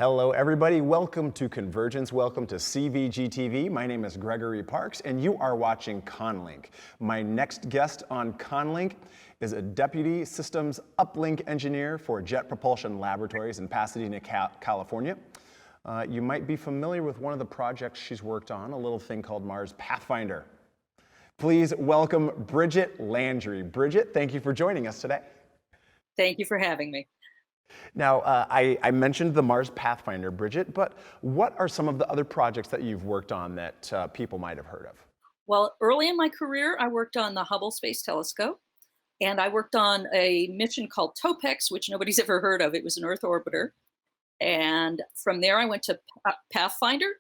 Hello, everybody. Welcome to Convergence. Welcome to CVG-TV. My name is Gregory Parks, and you are watching Conlink. My next guest on Conlink is a Deputy Systems Uplink Engineer for Jet Propulsion Laboratories in Pasadena, California. You might be familiar with one of the projects she's worked on, a little thing called Mars Pathfinder. Please welcome Bridget Landry. Bridget, thank you for joining us today. Thank you for having me. Now, I mentioned the Mars Pathfinder, Bridget, but what are some of the other projects that you've worked on that people might have heard of? Well, early in my career, I worked on the Hubble Space Telescope, and I worked on a mission called TOPEX, which nobody's ever heard of. It was an Earth orbiter. And from there, I went to Pathfinder,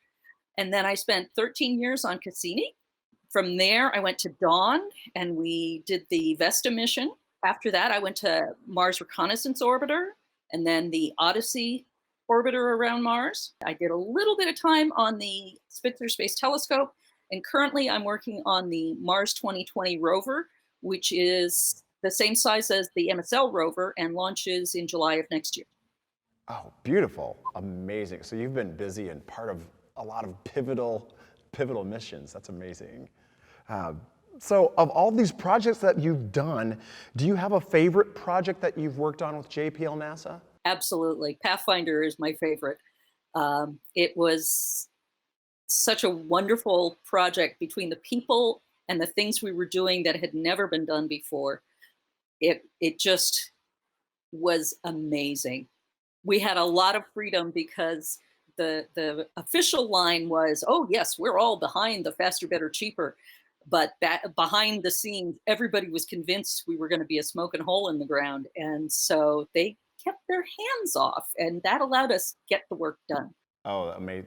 and then I spent 13 years on Cassini. From there, I went to Dawn, and we did the Vesta mission. After that, I went to Mars Reconnaissance Orbiter, and then the Odyssey orbiter around Mars. I did a little bit of time on the Spitzer Space Telescope, and currently I'm working on the Mars 2020 rover, which is the same size as the MSL rover and launches in July of next year. Oh, beautiful, amazing. So you've been busy and part of a lot of pivotal missions. That's amazing. So of all these projects that you've done, do you have a favorite project that you've worked on with JPL NASA? Absolutely. Pathfinder is my favorite. It was such a wonderful project between the people and the things we were doing that had never been done before. It just was amazing. We had a lot of freedom because the official line was, oh yes, we're all behind the faster, better, cheaper. But behind the scenes, everybody was convinced we were going to be a smoking hole in the ground. And so they kept their hands off, and that allowed us to get the work done. Oh, amazing.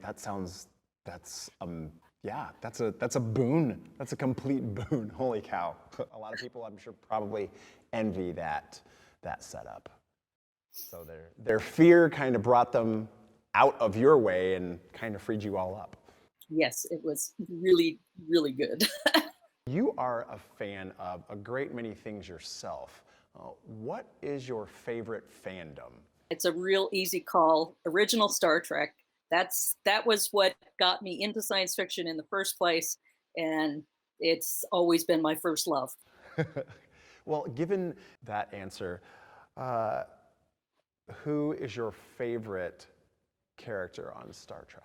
Yeah, that's a boon. That's a complete boon. Holy cow. A lot of people, I'm sure, probably envy that setup. So their fear kind of brought them out of your way and kind of freed you all up. Yes, it was really, really good. You are a fan of a great many things yourself. What is your favorite fandom? It's a real easy call. Original Star Trek. That was what got me into science fiction in the first place, and it's always been my first love. Well, given that answer, who is your favorite character on Star Trek?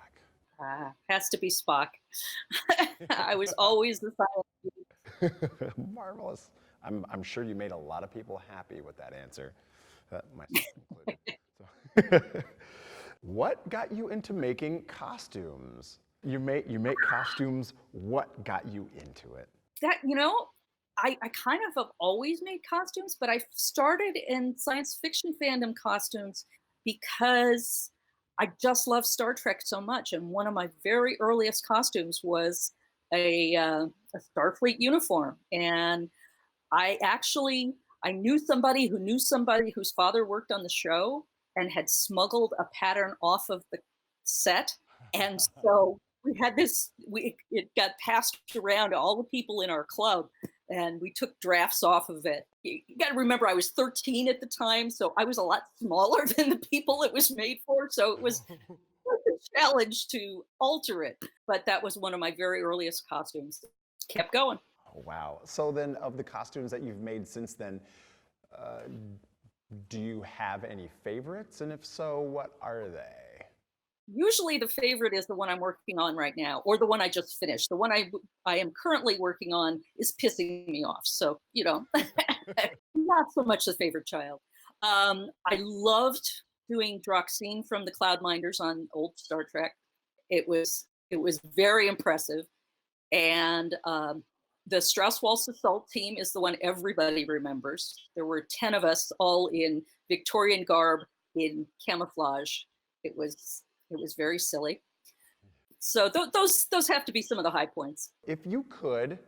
Has to be Spock. I was always the silent. Marvelous. I'm sure you made a lot of people happy with that answer. Myself included. What got you into making costumes? You make costumes. What got you into it? I kind of have always made costumes, but I started in science fiction fandom costumes because I just love Star Trek so much. And one of my very earliest costumes was a Starfleet uniform. And I knew somebody whose father worked on the show and had smuggled a pattern off of the set. And so we had it got passed around to all the people in our club, and we took drafts off of it. You got to remember, I was 13 at the time, so I was a lot smaller than the people it was made for. So it was a challenge to alter it. But that was one of my very earliest costumes. Kept going. Oh, wow. So then, of the costumes that you've made since then, do you have any favorites? And if so, what are they? Usually the favorite is the one I'm working on right now, or the one I just finished. The one I am currently working on is pissing me off. So, not so much the favorite child. I loved doing Droxine from the Cloudminders on old Star Trek. It was very impressive. And the Strauss-Waltz Assault team is the one everybody remembers. There were 10 of us, all in Victorian garb in camouflage. It was very silly. So those have to be some of the high points. If you could,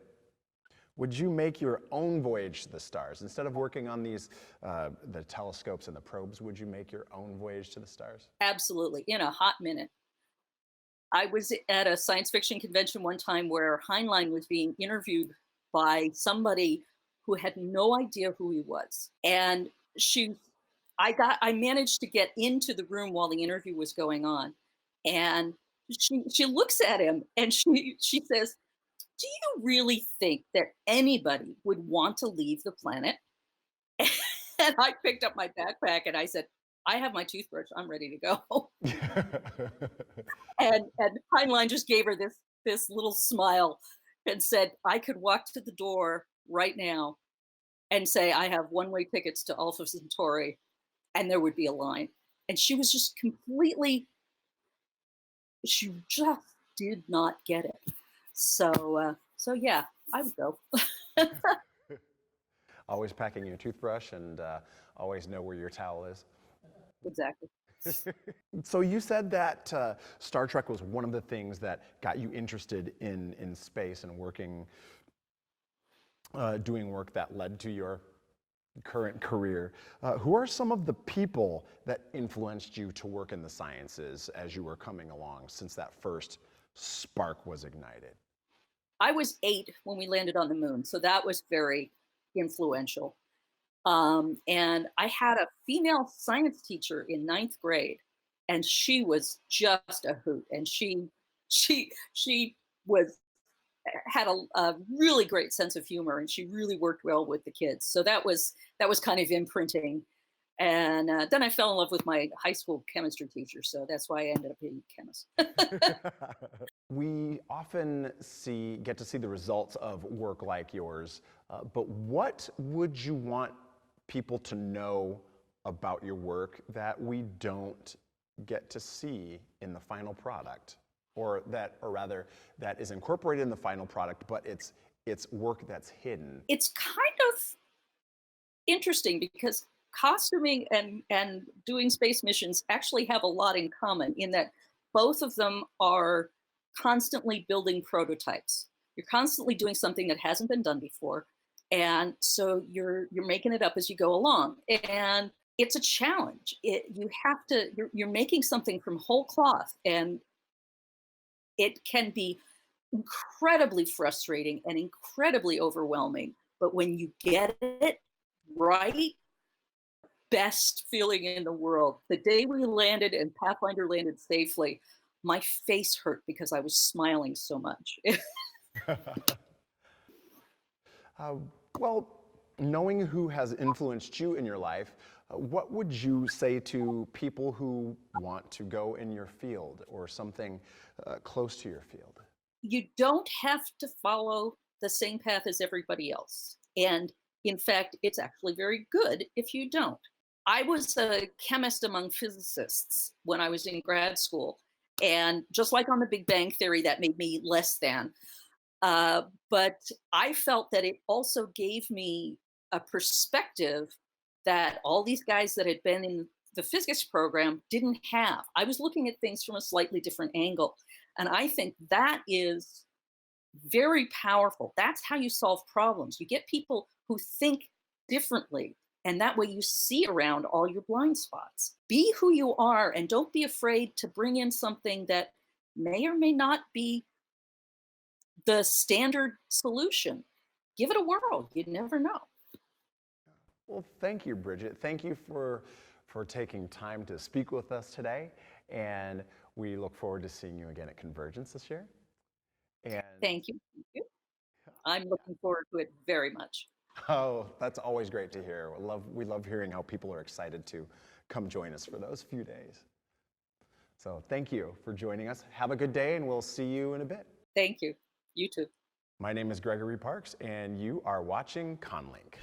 would you make your own voyage to the stars? Instead of working on these, the telescopes and the probes, would you make your own voyage to the stars? Absolutely, in a hot minute. I was at a science fiction convention one time where Heinlein was being interviewed by somebody who had no idea who he was. And she I managed to get into the room while the interview was going on, and she looks at him and she says, "Do you really think that anybody would want to leave the planet?" And I picked up my backpack and I said, "I have my toothbrush. I'm ready to go." And Heinlein just gave her this little smile and said, "I could walk to the door right now and say I have one-way tickets to Alpha Centauri, and there would be a line." And she was just completely, she just did not get it. So yeah, I would go. Always packing your toothbrush and always know where your towel is. Exactly. So you said that Star Trek was one of the things that got you interested in space and working, doing work that led to your current career. Who are some of the people that influenced you to work in the sciences as you were coming along since that first spark was ignited? I was 8 when we landed on the moon, so that was very influential. And I had a female science teacher in ninth grade, and she was just a hoot. And she was had a really great sense of humor, and she really worked well with the kids. So that was kind of imprinting. And then I fell in love with my high school chemistry teacher, so that's why I ended up being a chemist. We often get to see the results of work like yours, but what would you want people to know about your work that we don't get to see in the final product, or rather that is incorporated in the final product, but it's work that's hidden? It's kind of interesting because costuming and doing space missions actually have a lot in common in that both of them are constantly building prototypes. You're constantly doing something that hasn't been done before, and so you're making it up as you go along, and it's a challenge. You have to you're making something from whole cloth, and it can be incredibly frustrating and incredibly overwhelming. But when you get it right, best feeling in the world. The day we landed and Pathfinder landed safely, my face hurt because I was smiling so much. Uh, well, knowing who has influenced you in your life, what would you say to people who want to go in your field or something close to your field? You don't have to follow the same path as everybody else. And in fact, it's actually very good if you don't. I was a chemist among physicists when I was in grad school. And just like on the Big Bang Theory, that made me less than. But I felt that it also gave me a perspective that all these guys that had been in the physics program didn't have. I was looking at things from a slightly different angle. And I think that is very powerful. That's how you solve problems. You get people who think differently, and that way you see around all your blind spots. Be who you are, and don't be afraid to bring in something that may or may not be the standard solution. Give it a whirl. You never know. Well, thank you, Bridget. Thank you for taking time to speak with us today, and we look forward to seeing you again at Convergence this year. And Thank you. Thank you. I'm looking forward to it very much. oh, that's always great to hear. We love hearing how people are excited to come join us for those few days. So thank you for joining us. Have a good day, and we'll see you in a bit. Thank you. You too. My name is Gregory Parks, and you are watching Conlink.